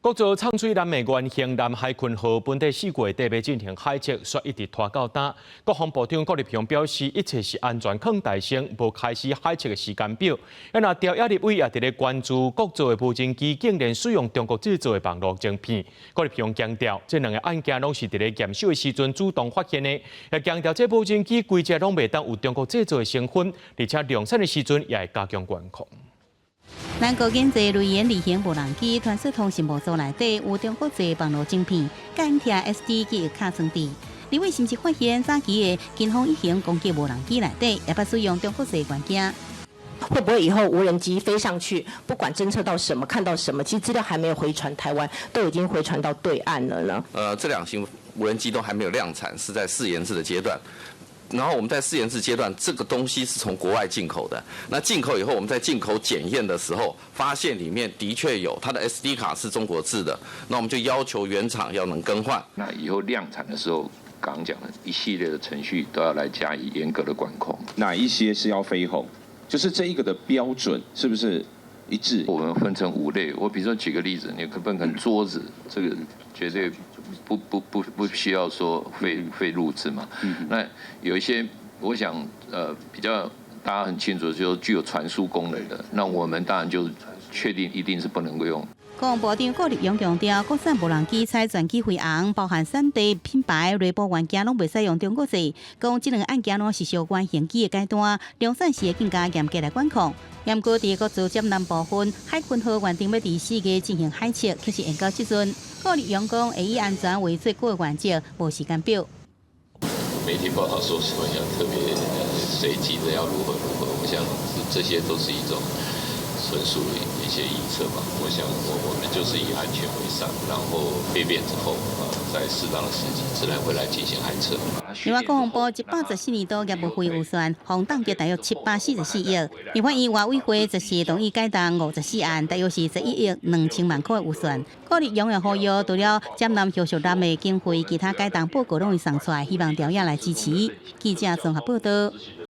国造唱水南的原型南海鲲号本地4月底要进行海测，却一直拖到今。国防部长郭立雄表示，一切是安全抗大声，无开始海测的时间表。那调亚立委也伫咧关注国造的无人机竟然使用中国制造的网络晶片。郭立雄强调，这两个案件拢是伫咧验收的时阵主动发现的，也强调这无人机规只拢袂当有中国制造的成分，而且量产的时阵也会加强管控。 咱国经济雷言利型无人机传输通信模组内底有中国制网络晶片，甲因贴 SD 记忆卡装置。立委甚至发现早期的金风一型攻击无人机内底也捌使用中国制元件。会不会以后无人机飞上去，不管侦测到什么、看到什么，其实资料还没有回传台湾，都已经回传到对岸了呢？这两型无人机都还没有量产，是在试研制的阶段。 然后我们在试研制阶段，这个东西是从国外进口的。那进口以后，我们在进口检验的时候，发现里面的确有它的 SD 卡是中国制的，那我们就要求原厂要能更换。那以后量产的时候，刚刚讲的一系列的程序都要来加以严格的管控。哪一些是要飞后？就是这一个的标准是不是一致？我们分成5类。我比如说举个例子，你可不可能桌子这个绝对。 不需要说费录制嘛？那有一些，我想比较大家很清楚，就是具有传输功能的，那我们当然就确定一定是不能够用。国防部长郭立雄强调，国产无人机采全机飞航，包含3D品牌内部元件拢袂使用中国制。讲这两个案件拢是相关刑机的阶段，量产时会更加严格来管控。严格伫国造接南部分海鲲号原定要伫4月进行海测，可是延到即阵。郭立雄讲，会以安全为最高的原则，无时间表。媒体报道说什么要特别随机的要如何，我想这些都是一种纯属一些臆测吧。我想我们就是以安全为上，然后备变之后在适当的时机自然会来进行海测。另外，国防部114年度业务费预算，共冻结大约744亿。立法院外委会则是同意改动54案，大约是11亿2000万块的预算。郭立雄也呼吁，除了江南休息站的经费，其他改动报告拢会送出来，希望调研来支持。记者综合报道。